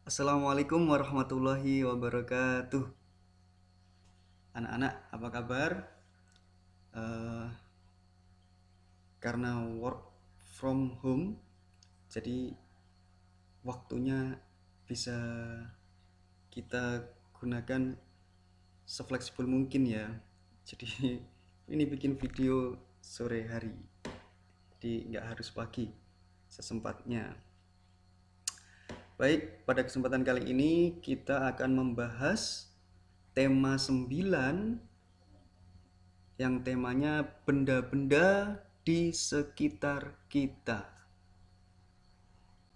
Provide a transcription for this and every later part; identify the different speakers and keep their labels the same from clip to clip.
Speaker 1: Assalamualaikum warahmatullahi wabarakatuh. Anak-anak, apa kabar? Eh, karena work from home, jadi waktunya bisa kita gunakan sefleksibel mungkin ya. Jadi ini bikin video sore hari, jadi nggak harus pagi, sesempatnya. Baik, pada kesempatan kali ini kita akan membahas tema 9 yang temanya benda-benda di sekitar kita.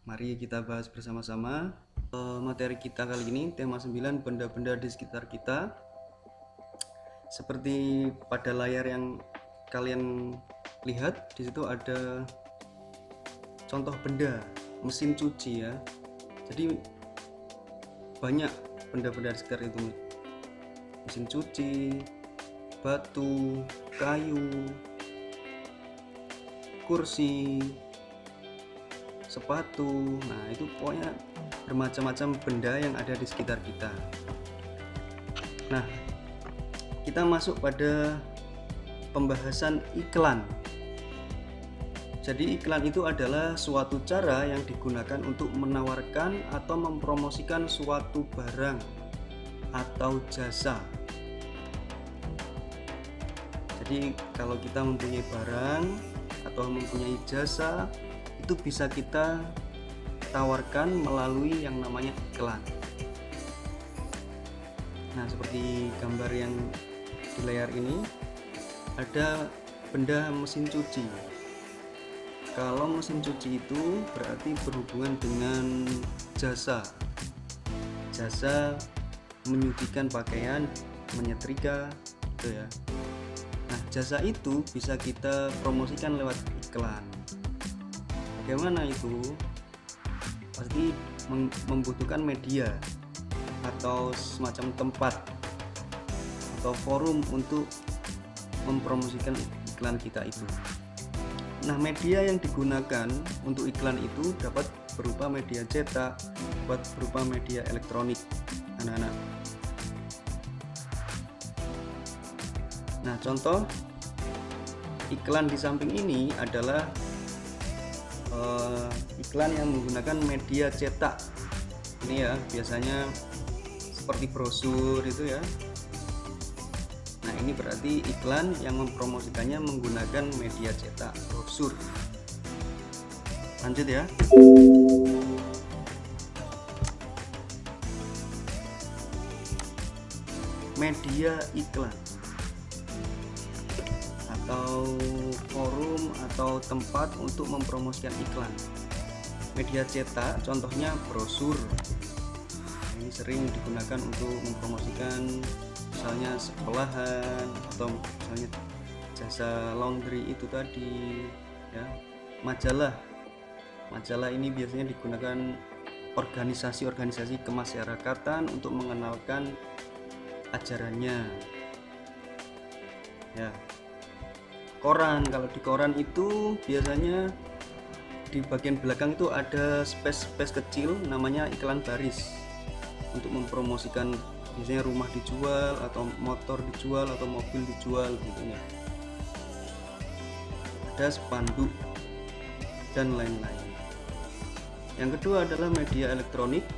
Speaker 1: Mari kita bahas bersama-sama. Materi kita kali ini tema 9 benda-benda di sekitar kita. Seperti pada layar yang kalian lihat, di situ ada contoh benda mesin cuci ya. Jadi banyak benda-benda di sekitar itu. Mesin cuci, batu, kayu, kursi, sepatu. Nah, itu pokoknya bermacam-macam benda yang ada di sekitar kita. Nah, kita masuk pada pembahasan iklan. Jadi iklan itu adalah suatu cara yang digunakan untuk menawarkan atau mempromosikan suatu barang atau jasa. Jadi kalau kita mempunyai barang atau mempunyai jasa, itu bisa kita tawarkan melalui yang namanya iklan. Nah, seperti gambar yang di layar ini, ada benda mesin cuci. Kalau mesin cuci itu berarti berhubungan dengan jasa. Jasa menyucikan pakaian, menyetrika, gitu ya. Nah, jasa itu bisa kita promosikan lewat iklan. Bagaimana itu? Pasti membutuhkan media atau semacam tempat atau forum untuk mempromosikan iklan kita itu. Nah, media yang digunakan untuk iklan itu dapat berupa media cetak, dapat berupa media elektronik, anak-anak. Nah, contoh iklan di samping ini adalah iklan yang menggunakan media cetak. Ini ya, biasanya seperti brosur itu ya. Nah, ini berarti iklan yang mempromosikannya menggunakan media cetak, brosur. Lanjut ya. Media iklan atau forum atau tempat untuk mempromosikan iklan. Media cetak contohnya brosur. Ini sering digunakan untuk mempromosikan misalnya sekolahan atau misalnya jasa laundry itu tadi ya. Majalah ini biasanya digunakan organisasi-organisasi kemasyarakatan untuk mengenalkan ajarannya ya. Koran, kalau di koran itu biasanya di bagian belakang itu ada space kecil namanya iklan baris untuk mempromosikan biasanya rumah dijual atau motor dijual atau mobil dijual gitu ya. Ada spanduk dan lain-lain. Yang kedua adalah media elektronik.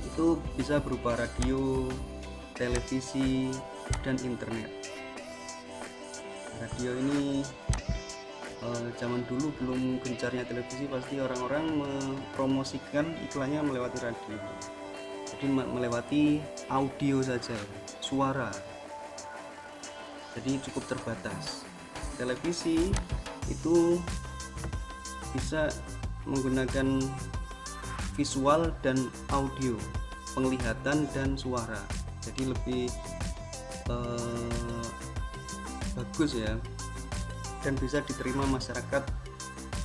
Speaker 1: Itu bisa berupa radio, televisi, dan internet. Radio ini zaman dulu belum gencarnya televisi, pasti orang-orang mempromosikan iklannya melewati radio. Jadi melewati audio saja, suara. Jadi cukup terbatas. Televisi itu bisa menggunakan visual dan audio, penglihatan dan suara. Jadi lebih bagus ya, dan bisa diterima masyarakat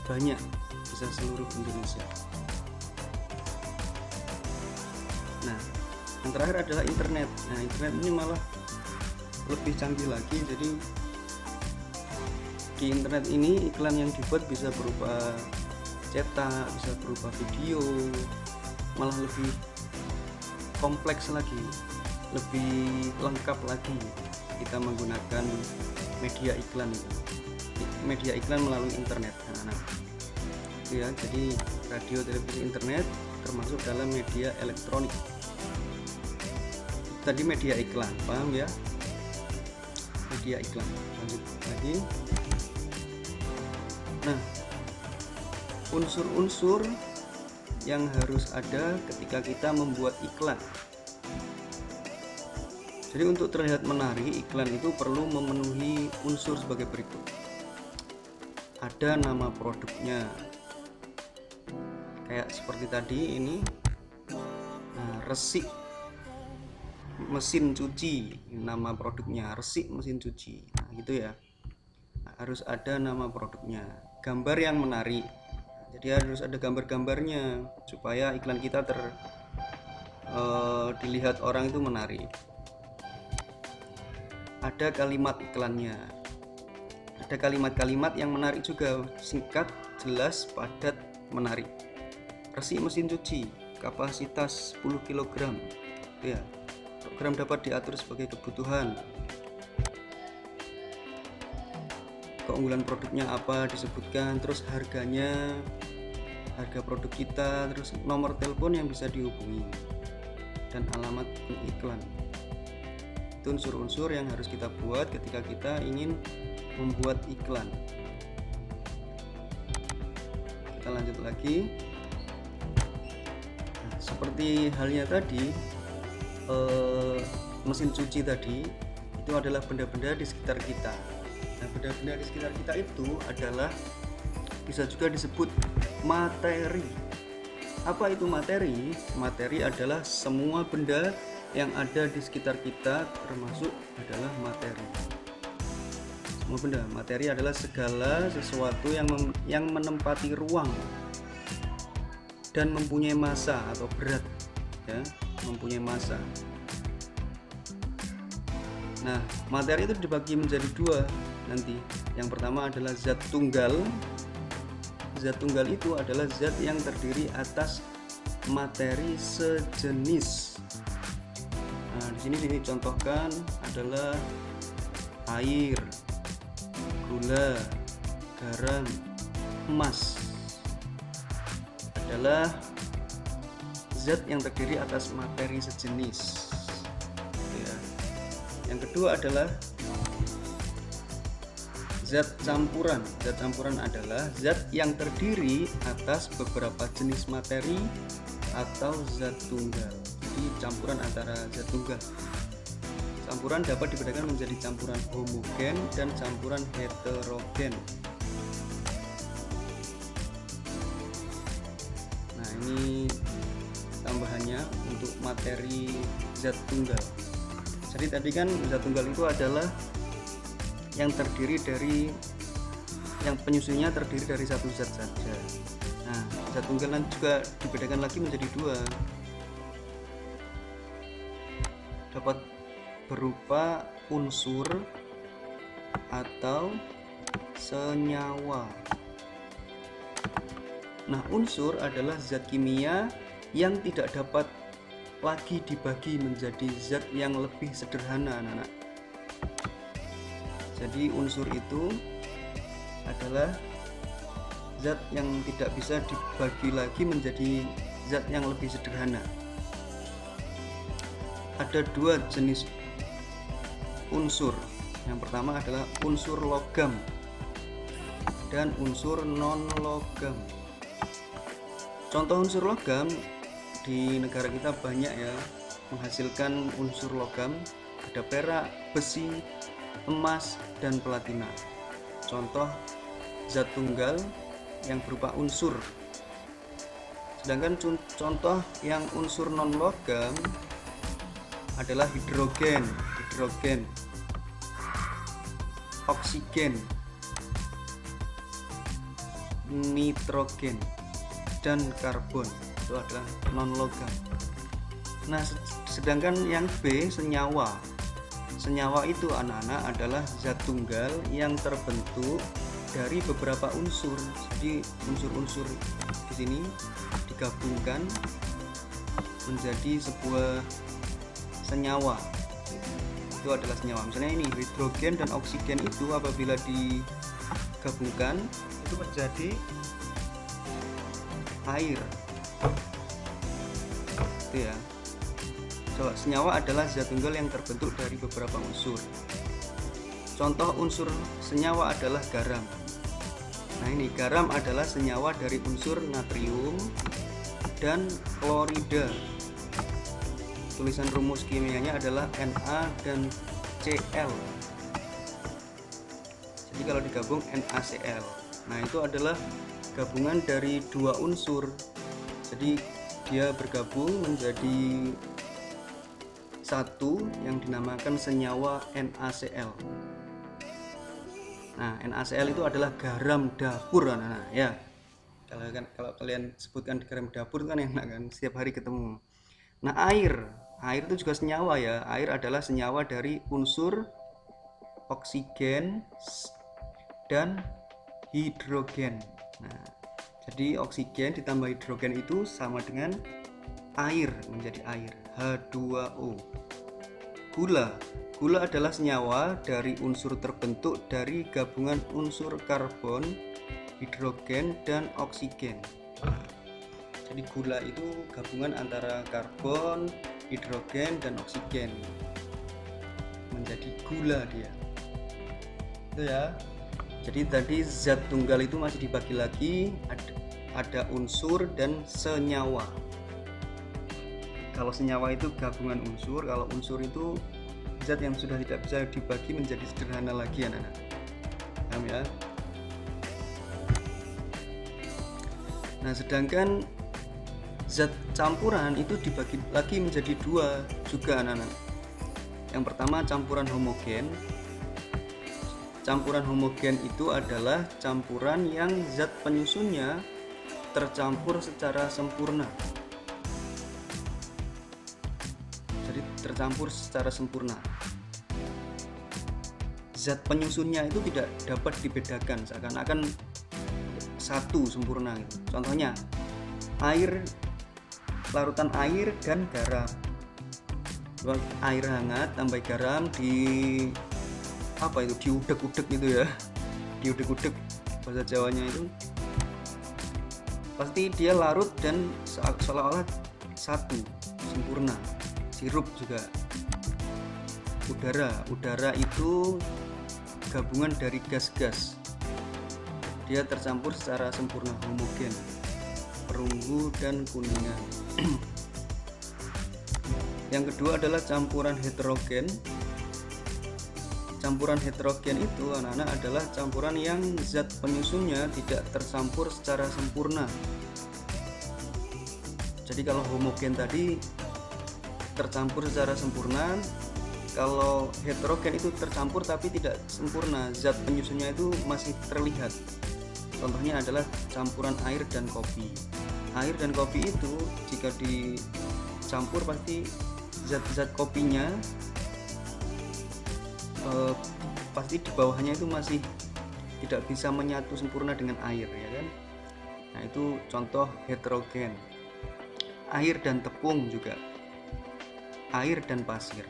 Speaker 1: banyak, bisa seluruh Indonesia. Nah, yang terakhir adalah internet. Nah, internet ini malah lebih canggih lagi. Jadi di internet ini iklan yang dibuat bisa berupa cetak, bisa berupa video, malah lebih kompleks lagi, lebih lengkap lagi kita menggunakan media iklan itu, media iklan melalui internet. Nah, itu ya, jadi radio, televisi, internet termasuk dalam media elektronik. Tadi media iklan, paham ya? Media iklan. Lanjut lagi. Nah, unsur-unsur yang harus ada ketika kita membuat iklan. Jadi untuk terlihat menarik, iklan itu perlu memenuhi unsur sebagai berikut. Ada nama produknya, kayak seperti tadi ini, resik mesin cuci, nama produknya resik mesin cuci. Nah, gitu ya. Nah, harus ada nama produknya. Gambar yang menarik, jadi harus ada gambar-gambarnya supaya iklan kita dilihat orang itu menarik. Ada kalimat iklannya, ada kalimat-kalimat yang menarik juga, singkat, jelas, padat, menarik. Resik mesin cuci, kapasitas 10 kg ya, program dapat diatur sebagai kebutuhan. Keunggulan produknya apa disebutkan, terus harganya, harga produk kita, terus nomor telepon yang bisa dihubungi, dan alamat iklan. Itu unsur-unsur yang harus kita buat ketika kita ingin membuat iklan. Kita lanjut lagi. Nah, seperti halnya tadi, mesin cuci tadi itu adalah benda-benda di sekitar kita. Nah, benda-benda di sekitar kita itu adalah bisa juga disebut materi. Apa itu materi? Materi adalah semua benda yang ada di sekitar kita, termasuk adalah materi. Semua benda, materi adalah segala sesuatu yang menempati ruang dan mempunyai massa atau berat, ya, mempunyai massa. Nah, materi itu dibagi menjadi dua nanti. Yang pertama adalah zat tunggal. Zat tunggal itu adalah zat yang terdiri atas materi sejenis. Nah, di sini dicontohkan adalah air, gula, garam, emas. Adalah zat yang terdiri atas materi sejenis. Ya. Yang kedua adalah zat campuran. Zat campuran adalah zat yang terdiri atas beberapa jenis materi atau zat tunggal. Jadi campuran antara zat tunggal. Campuran dapat dibedakan menjadi campuran homogen dan campuran heterogen. Nah, ini tambahannya untuk materi zat tunggal. Jadi tadi kan zat tunggal itu adalah yang terdiri dari, yang penyusunnya terdiri dari satu zat saja. Nah, zat tunggal juga dibedakan lagi menjadi dua. Dapat berupa unsur atau senyawa. Nah, unsur adalah zat kimia yang tidak dapat lagi dibagi menjadi zat yang lebih sederhana, anak-anak. Jadi unsur itu adalah zat yang tidak bisa dibagi lagi menjadi zat yang lebih sederhana. Ada dua jenis unsur. Yang pertama adalah unsur logam dan unsur non logam. Contoh unsur logam di negara kita banyak ya, menghasilkan unsur logam. Ada perak, besi, emas, dan platina. Contoh zat tunggal yang berupa unsur. Sedangkan contoh yang unsur non logam adalah hidrogen, oksigen, nitrogen, dan karbon. Itu adalah non logam. Nah, sedangkan yang B, senyawa. Senyawa itu, anak-anak, adalah zat tunggal yang terbentuk dari beberapa unsur. Jadi unsur-unsur di sini digabungkan menjadi sebuah senyawa. Itu adalah senyawa. Misalnya ini hidrogen dan oksigen itu apabila digabungkan itu menjadi air. Itu ya. Coba, senyawa adalah zat tunggal yang terbentuk dari beberapa unsur. Contoh unsur senyawa adalah garam. Nah, ini garam adalah senyawa dari unsur natrium dan klorida. Tulisan rumus kimianya adalah Na dan Cl. Jadi kalau digabung NaCl. Nah, itu adalah gabungan dari dua unsur. Jadi dia bergabung menjadi satu yang dinamakan senyawa NaCl. Nah, NaCl itu adalah garam dapur, anak-anak ya. Kalau kalian sebutkan garam dapur kan enak kan, setiap hari ketemu. Nah, air itu juga senyawa ya. Air adalah senyawa dari unsur oksigen dan hidrogen. Nah, jadi oksigen ditambah hidrogen itu sama dengan air, menjadi air, H2O. Gula adalah senyawa dari unsur terbentuk dari gabungan unsur karbon, hidrogen, dan oksigen. Jadi gula itu gabungan antara karbon, hidrogen, dan oksigen. Menjadi gula dia. Itu ya. Jadi tadi zat tunggal itu masih dibagi lagi, ada unsur dan senyawa. Kalau senyawa itu gabungan unsur, kalau unsur itu zat yang sudah tidak bisa dibagi menjadi sederhana lagi, anak-anak. Paham ya? Nah, sedangkan zat campuran itu dibagi lagi menjadi dua juga, anak-anak. Yang pertama campuran homogen. Campuran homogen itu adalah campuran yang zat penyusunnya tercampur secara sempurna. Jadi tercampur secara sempurna. Zat penyusunnya itu tidak dapat dibedakan, seakan-akan satu sempurna gitu. Contohnya air, larutan air dan garam. Air hangat tambah garam diudek-udek gitu ya. Diudek-udek bahasa Jawanya itu. Pasti dia larut dan seolah-olah satu, sempurna. Sirup juga. Udara itu gabungan dari gas-gas. Dia tercampur secara sempurna, homogen, perunggu dan kuningan. Yang kedua adalah campuran heterogen. Campuran heterogen itu, anak-anak, adalah campuran yang zat penyusunnya tidak tercampur secara sempurna. Jadi kalau homogen tadi tercampur secara sempurna, kalau heterogen itu tercampur tapi tidak sempurna, zat penyusunnya itu masih terlihat. Contohnya adalah campuran air dan kopi. Air dan kopi itu jika dicampur pasti zat-zat kopinya pasti di bawahnya itu masih tidak bisa menyatu sempurna dengan air, ya kan. Nah, itu contoh heterogen. Air dan tepung juga, air dan pasir.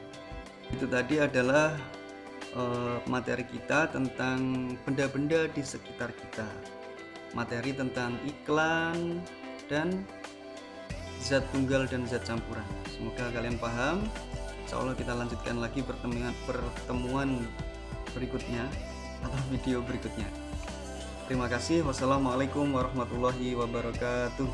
Speaker 1: Itu tadi adalah materi kita tentang benda-benda di sekitar kita, materi tentang iklan dan zat tunggal dan zat campuran. Semoga kalian paham. Insya Allah kita lanjutkan lagi pertemuan berikutnya atau video berikutnya. Terima kasih. Wassalamualaikum warahmatullahi wabarakatuh.